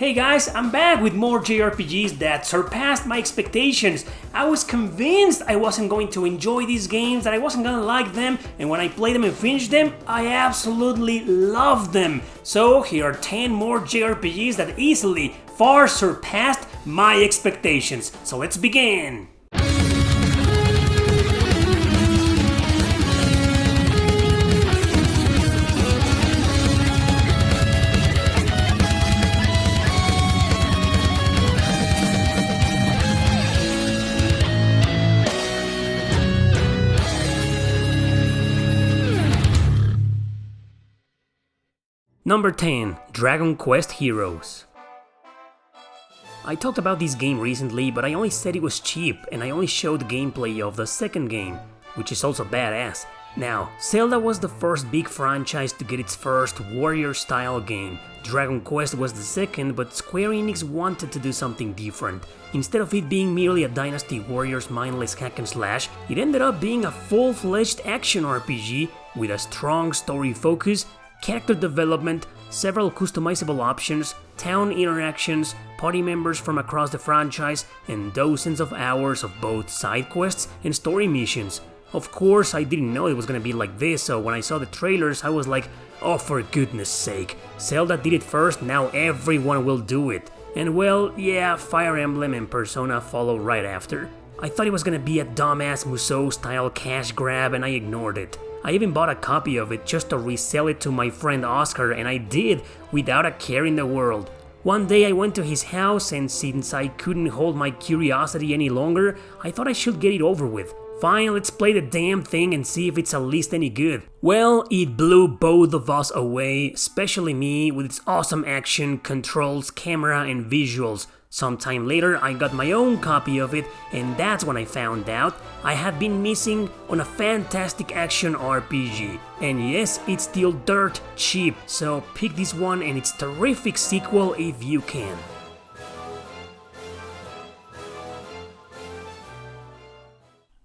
Hey guys, I'm back with more JRPGs that surpassed my expectations. I was convinced I wasn't going to enjoy these games, that I wasn't gonna like them, and when I played them and finished them, I absolutely loved them. So here are 10 more JRPGs that easily far surpassed my expectations. So let's begin! Number 10. Dragon Quest Heroes. I talked about this game recently, but I only said it was cheap, and I only showed gameplay of the second game, which is also badass. Now, Zelda was the first big franchise to get its first warrior-style game. Dragon Quest was the second, but Square Enix wanted to do something different. Instead of it being merely a Dynasty Warriors mindless hack and slash, it ended up being a full-fledged action RPG with a strong story focus, character development, several customizable options, town interactions, party members from across the franchise, and dozens of hours of both side quests and story missions. Of course, I didn't know it was gonna be like this, so when I saw the trailers, I was like, oh, for goodness sake, Zelda did it first, now everyone will do it. And well, yeah, Fire Emblem and Persona follow right after. I thought it was gonna be a dumbass Musou-style cash grab, and I ignored it. I even bought a copy of it just to resell it to my friend Oscar, and I did, without a care in the world. One day I went to his house, and since I couldn't hold my curiosity any longer, I thought I should get it over with. Fine, let's play the damn thing and see if it's at least any good. Well, it blew both of us away, especially me, with its awesome action, controls, camera, and visuals. Sometime later, I got my own copy of it, and that's when I found out I had been missing on a fantastic action RPG. And yes, it's still dirt cheap, so pick this one and its terrific sequel if you can.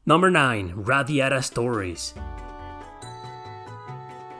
Number 9. Rafiara Stories.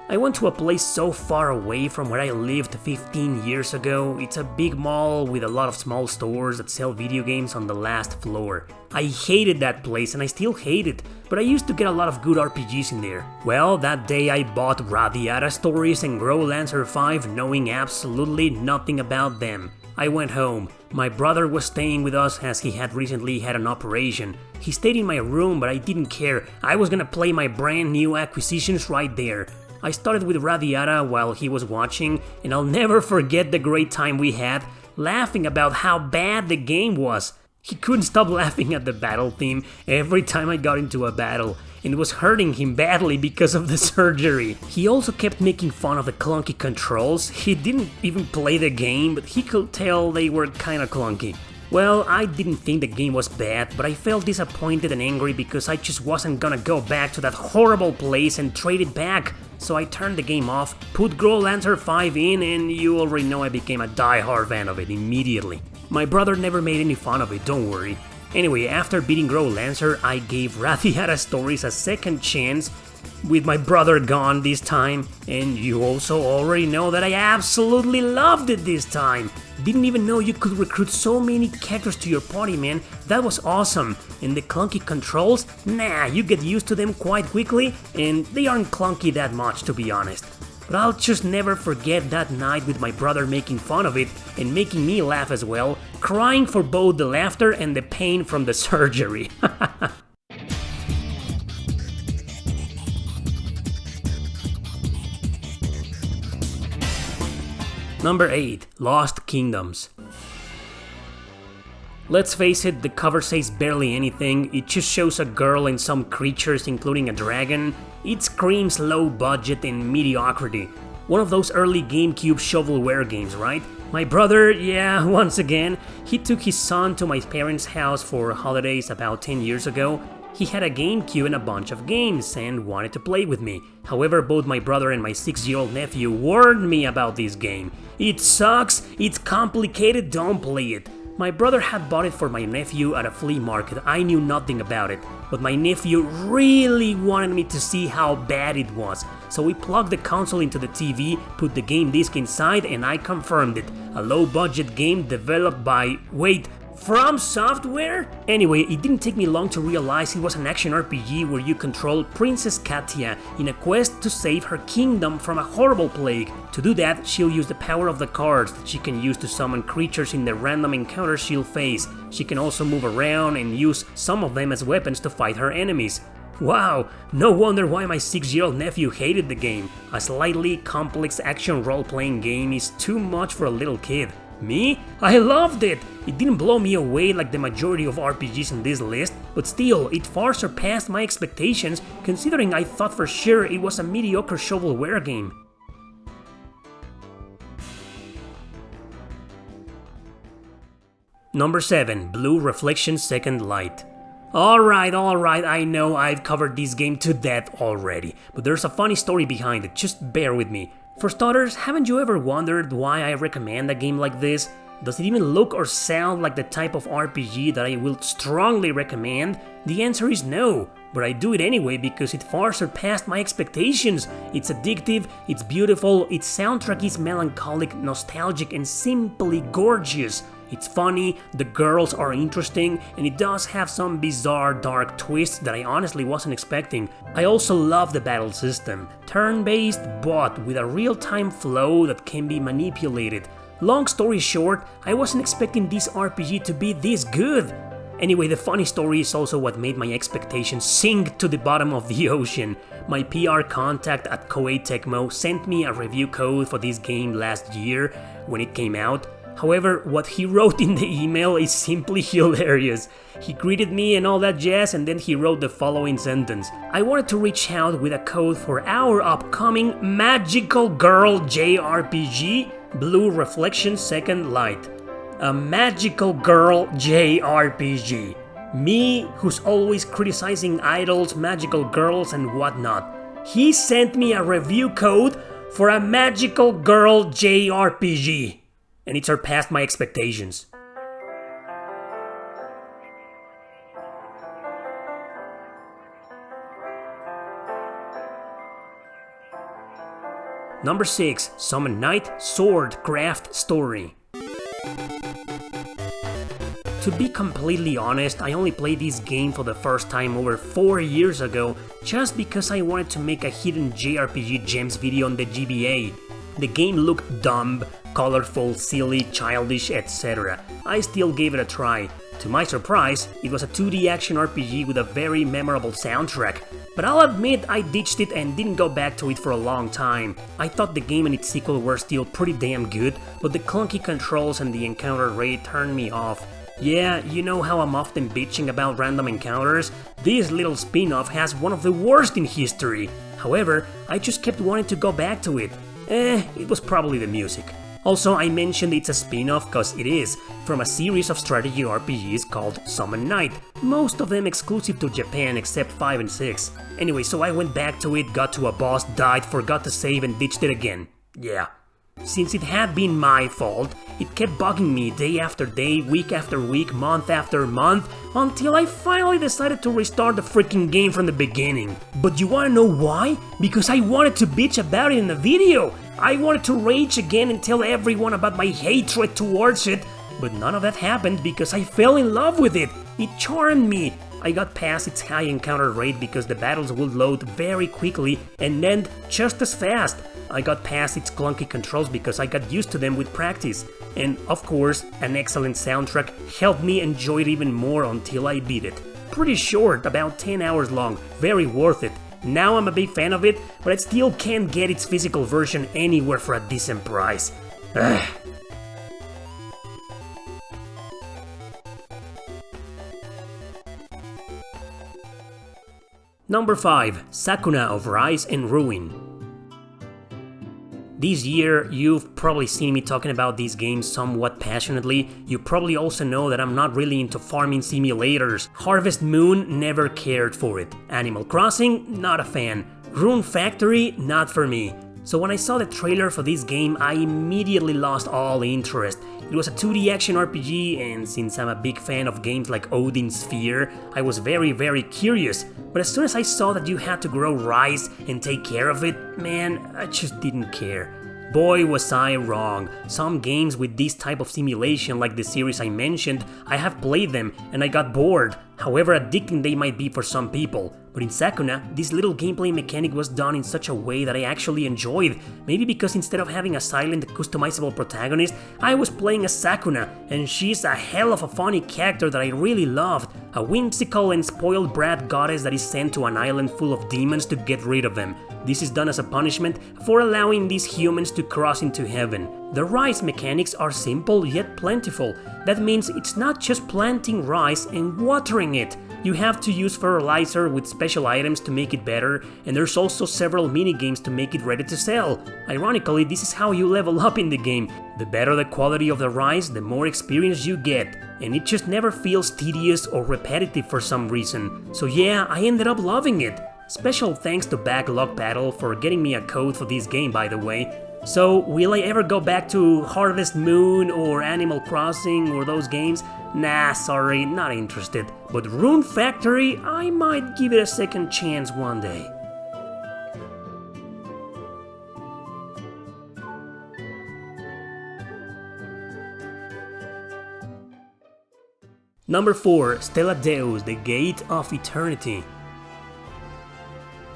I went to a place so far away from where I lived 15 years ago. It's a big mall with a lot of small stores that sell video games on the last floor. I hated that place and I still hate it, but I used to get a lot of good RPGs in there. Well, that day I bought Rafiara Stories and Growlancer 5 knowing absolutely nothing about them. I went home. My brother was staying with us as he had recently had an operation. He stayed in my room, but I didn't care. I was gonna play my brand new acquisitions right there. I started with Rafiara while he was watching, and I'll never forget the great time we had, laughing about how bad the game was. He couldn't stop laughing at the battle theme every time I got into a battle, and it was hurting him badly because of the surgery. He also kept making fun of the clunky controls. He didn't even play the game, but he could tell they were kinda clunky. Well, I didn't think the game was bad, but I felt disappointed and angry because I just wasn't gonna go back to that horrible place and trade it back. So I turned the game off, put Growlancer 5 in, and you already know I became a die-hard fan of it immediately. My brother never made any fun of it, don't worry. Anyway, after beating Growlancer, I gave Rafiara Stories a second chance, with my brother gone this time, and you also already know that I absolutely loved it this time. Didn't even know you could recruit so many characters to your party, man. That was awesome. And the clunky controls? Nah, you get used to them quite quickly, and they aren't clunky that much, to be honest. But I'll just never forget that night with my brother making fun of it and making me laugh as well, crying for both the laughter and the pain from the surgery. Number 8. Lost Kingdoms. Let's face it, the cover says barely anything. It just shows a girl and some creatures, including a dragon. It screams low budget and mediocrity. One of those early GameCube shovelware games, right? My brother, yeah, once again, he took his son to my parents' house for holidays about 10 years ago. He had a GameCube and a bunch of games and wanted to play with me. However, both my brother and my 6-year-old nephew warned me about this game. It sucks, it's complicated, don't play it. My brother had bought it for my nephew at a flea market. I knew nothing about it, but my nephew really wanted me to see how bad it was. So we plugged the console into the TV, put the game disc inside, and I confirmed it. A low-budget game developed by... wait, From Software? Anyway, it didn't take me long to realize it was an action RPG where you control Princess Katia in a quest to save her kingdom from a horrible plague. To do that, she'll use the power of the cards that she can use to summon creatures in the random encounters she'll face. She can also move around and use some of them as weapons to fight her enemies. Wow, no wonder why my 6-year-old nephew hated the game. A slightly complex action role-playing game is too much for a little kid. Me? I loved it! It didn't blow me away like the majority of RPGs in this list, but still, it far surpassed my expectations considering I thought for sure it was a mediocre shovelware game. Number 7. Blue Reflection Second Light. Alright, I know I've covered this game to death already, but there's a funny story behind it, just bear with me. For starters, haven't you ever wondered why I recommend a game like this? Does it even look or sound like the type of RPG that I will strongly recommend? The answer is no, but I do it anyway because it far surpassed my expectations. It's addictive, it's beautiful, its soundtrack is melancholic, nostalgic, and simply gorgeous. It's funny, the girls are interesting, and it does have some bizarre dark twists that I honestly wasn't expecting. I also love the battle system, turn-based but with a real-time flow that can be manipulated. Long story short, I wasn't expecting this RPG to be this good. Anyway, the funny story is also what made my expectations sink to the bottom of the ocean. My PR contact at Koei Tecmo sent me a review code for this game last year when it came out. However, what he wrote in the email is simply hilarious. He greeted me and all that jazz, and then he wrote the following sentence. I wanted to reach out with a code for our upcoming Magical Girl JRPG, Blue Reflection Second Light. A Magical Girl JRPG. Me, who's always criticizing idols, magical girls, and whatnot. He sent me a review code for a Magical Girl JRPG. And it surpassed my expectations. Number 6. Summon Knight Swordcraft Story. To be completely honest, I only played this game for the first time over 4 years ago just because I wanted to make a hidden JRPG gems video on the GBA. The game looked dumb, colorful, silly, childish, etc. I still gave it a try. To my surprise, it was a 2D action RPG with a very memorable soundtrack. But I'll admit I ditched it and didn't go back to it for a long time. I thought the game and its sequel were still pretty damn good, but the clunky controls and the encounter rate turned me off. Yeah, you know how I'm often bitching about random encounters? This little spin-off has one of the worst in history. However, I just kept wanting to go back to it. It was probably the music. Also, I mentioned it's a spin-off cause it is, from a series of strategy RPGs called Summon Knight, most of them exclusive to Japan except 5 and 6. Anyway, so I went back to it, got to a boss, died, forgot to save and ditched it again. Yeah. Since it had been my fault, it kept bugging me day after day, week after week, month after month, until I finally decided to restart the freaking game from the beginning. But you wanna know why? Because I wanted to bitch about it in the video! I wanted to rage again and tell everyone about my hatred towards it, but none of that happened because I fell in love with it. It charmed me. I got past its high encounter rate because the battles would load very quickly and end just as fast. I got past its clunky controls because I got used to them with practice. And of course, an excellent soundtrack helped me enjoy it even more until I beat it. Pretty short, about 10 hours long, very worth it. Now I'm a big fan of it, but I still can't get its physical version anywhere for a decent price. Ugh. Number 5. Sakura of Rise and Ruin. This year, you've probably seen me talking about these games somewhat passionately. You probably also know that I'm not really into farming simulators. Harvest Moon, never cared for it. Animal Crossing, not a fan. Rune Factory, not for me. So when I saw the trailer for this game, I immediately lost all interest. It was a 2D action RPG, and since I'm a big fan of games like Odin's Sphere, I was very curious. But as soon as I saw that you had to grow rice and take care of it, man, I just didn't care. Boy, was I wrong. Some games with this type of simulation, like the series I mentioned, I have played them and I got bored, however addicting they might be for some people. But in Sakura, this little gameplay mechanic was done in such a way that I actually enjoyed, maybe because instead of having a silent, customizable protagonist, I was playing as Sakura, and she's a hell of a funny character that I really loved, a whimsical and spoiled brat goddess that is sent to an island full of demons to get rid of them. This is done as a punishment for allowing these humans to cross into heaven. The rice mechanics are simple yet plentiful. That means it's not just planting rice and watering it. You have to use fertilizer with special items to make it better, and there's also several mini-games to make it ready to sell. Ironically, this is how you level up in the game. The better the quality of the rice, the more experience you get, and it just never feels tedious or repetitive for some reason. So yeah, I ended up loving it. Special thanks to Backlog Battle for getting me a code for this game, by the way. So, will I ever go back to Harvest Moon or Animal Crossing or those games? Nah, sorry, not interested. But Rune Factory, I might give it a second chance one day. Number 4. Stella Deus, The Gate of Eternity.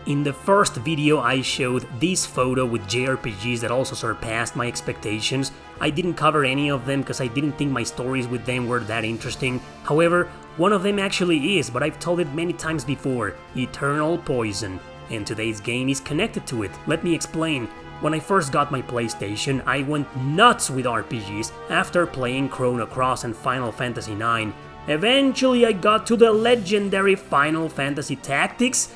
In the first video I showed this photo with JRPGs that also surpassed my expectations. I didn't cover any of them because I didn't think my stories with them were that interesting. However, one of them actually is, but I've told it many times before, Eternal Poison. And today's game is connected to it. Let me explain. When I first got my PlayStation, I went nuts with RPGs after playing Chrono Cross and Final Fantasy IX. Eventually I got to the legendary Final Fantasy Tactics,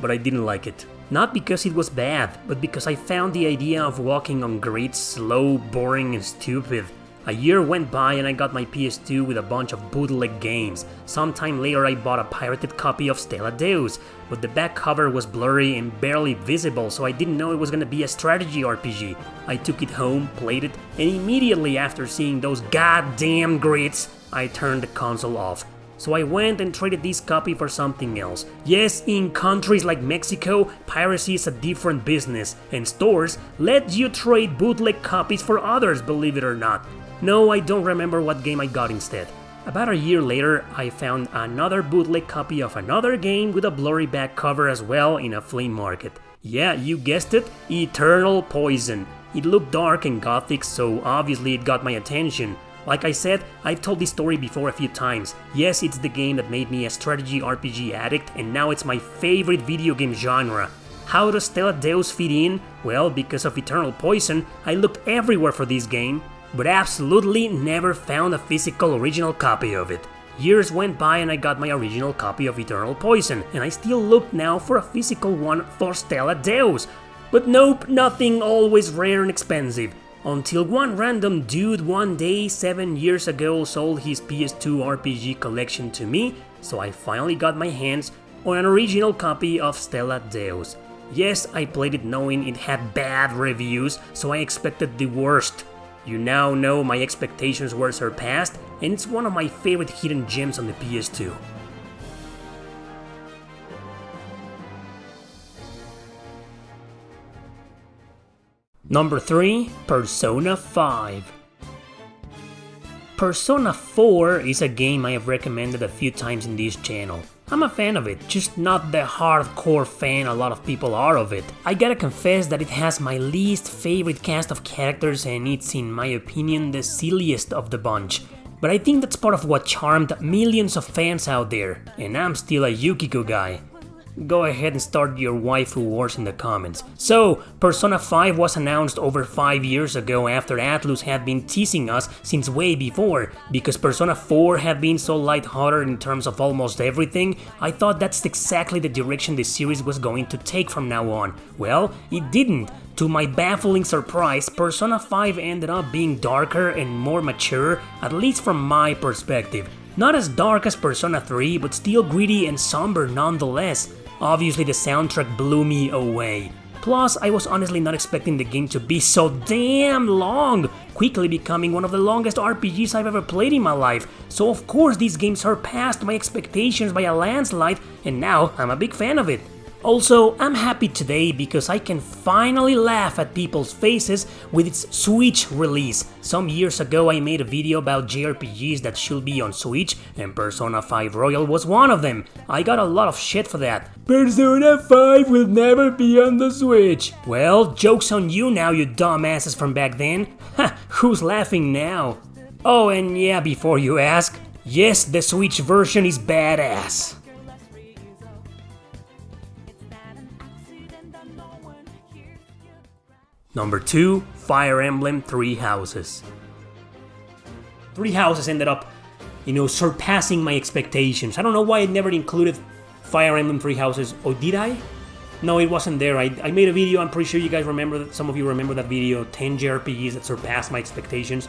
but I didn't like it. Not because it was bad, but because I found the idea of walking on grids slow, boring, and stupid. A year went by and I got my PS2 with a bunch of bootleg games. Sometime later I bought a pirated copy of Stella Deus, but the back cover was blurry and barely visible, so I didn't know it was gonna be a strategy RPG. I took it home, played it, and immediately after seeing those goddamn grids, I turned the console off. So I went and traded this copy for something else. Yes, in countries like Mexico, piracy is a different business, and stores let you trade bootleg copies for others, believe it or not. No, I don't remember what game I got instead. About a year later, I found another bootleg copy of another game with a blurry back cover as well in a flea market. Yeah, you guessed it, Eternal Poison. It looked dark and gothic, so obviously it got my attention. Like I said, I've told this story before a few times. Yes, it's the game that made me a strategy RPG addict, and now it's my favorite video game genre. How does Stella Deus fit in? Well, because of Eternal Poison, I looked everywhere for this game, but absolutely never found a physical original copy of it. Years went by and I got my original copy of Eternal Poison, and I still look now for a physical one for Stella Deus. But nope, nothing always rare and expensive. Until one random dude one day 7 years ago sold his PS2 RPG collection to me, so I finally got my hands on an original copy of Stella Deus. Yes, I played it knowing it had bad reviews, so I expected the worst. You now know my expectations were surpassed, and it's one of my favorite hidden gems on the PS2. Number 3. Persona 5. Persona 4 is a game I have recommended a few times in this channel. I'm a fan of it, just not the hardcore fan a lot of people are of it. I gotta confess that it has my least favorite cast of characters and it's, in my opinion, the silliest of the bunch. But I think that's part of what charmed millions of fans out there, and I'm still a Yukiko guy. Go ahead and start your waifu wars in the comments. So, Persona 5 was announced over 5 years ago after Atlus had been teasing us since way before. Because Persona 4 had been so lighthearted in terms of almost everything, I thought that's exactly the direction the series was going to take from now on. Well, it didn't. To my baffling surprise, Persona 5 ended up being darker and more mature, at least from my perspective. Not as dark as Persona 3, but still gritty and somber nonetheless. Obviously the soundtrack blew me away. Plus, I was honestly not expecting the game to be so damn long, quickly becoming one of the longest RPGs I've ever played in my life. So of course these games surpassed my expectations by a landslide, and now I'm a big fan of it. Also, I'm happy today because I can finally laugh at people's faces with its Switch release. Some years ago I made a video about JRPGs that should be on Switch, and Persona 5 Royal was one of them. I got a lot of shit for that. Persona 5 will never be on the Switch. Well, joke's on you now, you dumbasses from back then. Ha, who's laughing now? Oh, and yeah, before you ask, yes, the Switch version is badass. Number 2, Fire Emblem Three Houses. Three Houses ended up, surpassing my expectations. I don't know why I never included Fire Emblem Three Houses, or did I? No, it wasn't there. I made a video, I'm pretty sure you guys remember that, some of you remember that video, 10 JRPGs that surpassed my expectations.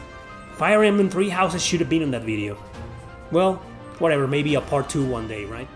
Fire Emblem Three Houses should have been in that video. Well, whatever, maybe a part 2 one day, right?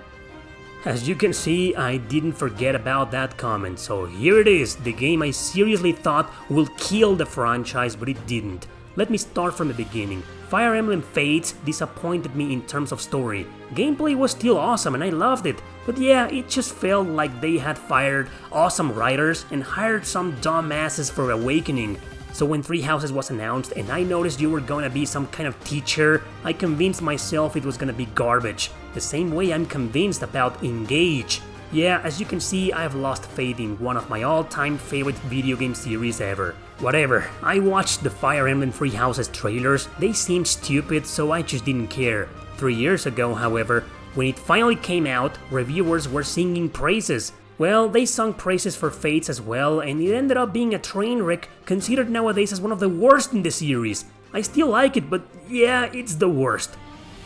As you can see, I didn't forget about that comment, so here it is, the game I seriously thought will kill the franchise, but it didn't. Let me start from the beginning. Fire Emblem Fates disappointed me in terms of story. Gameplay was still awesome and I loved it, but yeah, it just felt like they had fired awesome writers and hired some dumbasses for Awakening. So when Three Houses was announced and I noticed you were gonna be some kind of teacher, I convinced myself it was gonna be garbage. The same way I'm convinced about Engage. Yeah, as you can see, I've lost faith in one of my all-time favorite video game series ever. Whatever, I watched the Fire Emblem Three Houses trailers, they seemed stupid, so I just didn't care. 3 years ago, however, when it finally came out, reviewers were singing praises. Well, they sung praises for Fates as well, and it ended up being a train wreck, considered nowadays as one of the worst in the series. I still like it, but yeah, it's the worst.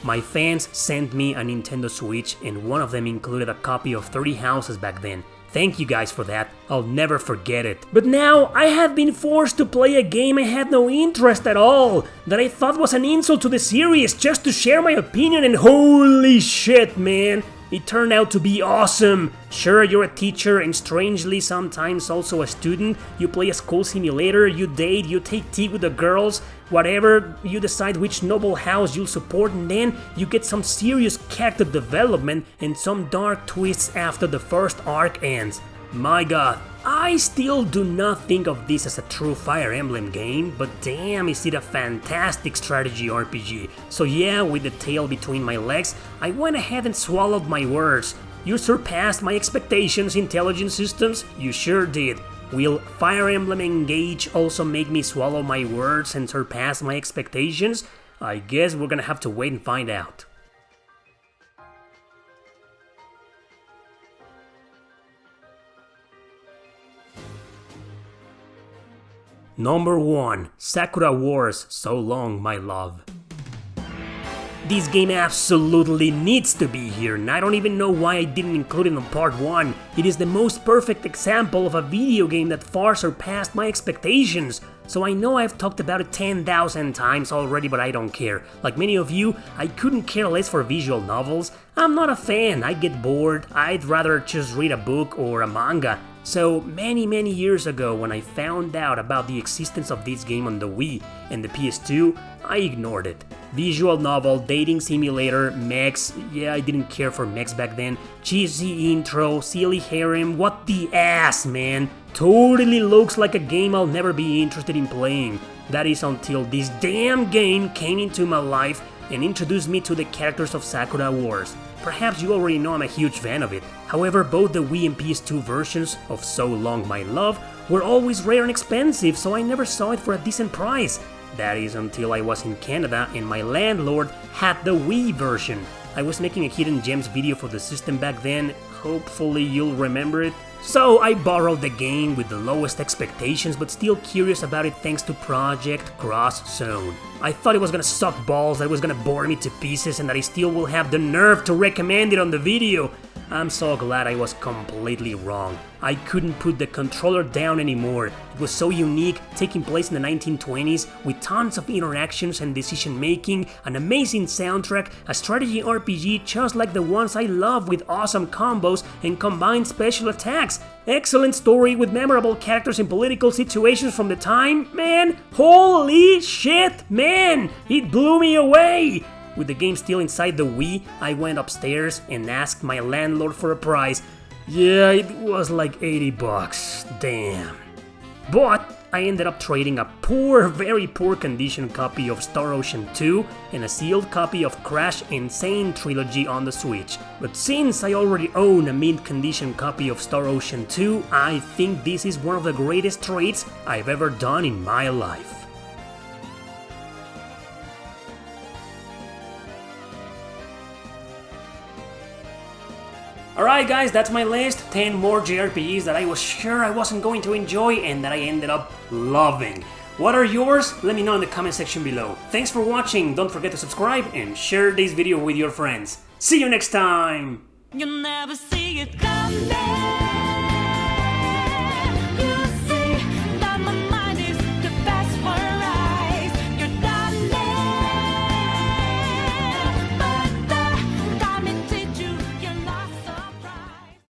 My fans sent me a Nintendo Switch, and one of them included a copy of Three Houses back then. Thank you guys for that, I'll never forget it. But now, I have been forced to play a game I had no interest at all, that I thought was an insult to the series, just to share my opinion, and holy shit, man! It turned out to be awesome! Sure, you're a teacher and strangely sometimes also a student, you play a school simulator, you date, you take tea with the girls, whatever, you decide which noble house you'll support, and then you get some serious character development and some dark twists after the first arc ends. My god, I still do not think of this as a true Fire Emblem game, but damn is it a fantastic strategy RPG. So yeah, with the tail between my legs, I went ahead and swallowed my words. You surpassed my expectations, intelligent systems, you sure did. Will Fire Emblem Engage also make me swallow my words and surpass my expectations? I guess we're gonna have to wait and find out. Number 1, Sakura Wars, So Long My Love. This game absolutely needs to be here, and I don't even know why I didn't include it on part 1. It is the most perfect example of a video game that far surpassed my expectations. So I know I've talked about it 10,000 times already, but I don't care. Like many of you, I couldn't care less for visual novels. I'm not a fan, I get bored, I'd rather just read a book or a manga. So many years ago, when I found out about the existence of this game on the Wii and the PS2, I ignored it. Visual novel, dating simulator, mechs, yeah, I didn't care for mechs back then, cheesy intro, silly harem, what the ass, man. Totally looks like a game I'll never be interested in playing. That is until this damn game came into my life and introduced me to the characters of Sakura Wars. Perhaps you already know I'm a huge fan of it. However, both the Wii and PS2 versions of So Long My Love were always rare and expensive, so I never saw it for a decent price. That is until I was in Canada and my landlord had the Wii version. I was making a hidden gems video for the system back then, hopefully you'll remember it. So I borrowed the game with the lowest expectations, but still curious about it thanks to Project Cross Zone. I thought it was gonna suck balls, that it was gonna bore me to pieces, and that I still will have the nerve to recommend it on the video. I'm so glad I was completely wrong. I couldn't put the controller down anymore. It was so unique, taking place in the 1920s, with tons of interactions and decision making, an amazing soundtrack, a strategy RPG just like the ones I love with awesome combos and combined special attacks. Excellent story with memorable characters in political situations from the time. Man, holy shit, man! It blew me away! With the game still inside the Wii, I went upstairs and asked my landlord for a price. Yeah, it was like $80, damn. But I ended up trading a poor, very poor condition copy of Star Ocean 2 and a sealed copy of Crash Insane Trilogy on the Switch. But since I already own a mint condition copy of Star Ocean 2, I think this is one of the greatest trades I've ever done in my life. Alright guys, that's my list, 10 more JRPGs that I was sure I wasn't going to enjoy and that I ended up loving. What are yours? Let me know in the comment section below. Thanks for watching, don't forget to subscribe and share this video with your friends. See you next time! You'll never see it coming.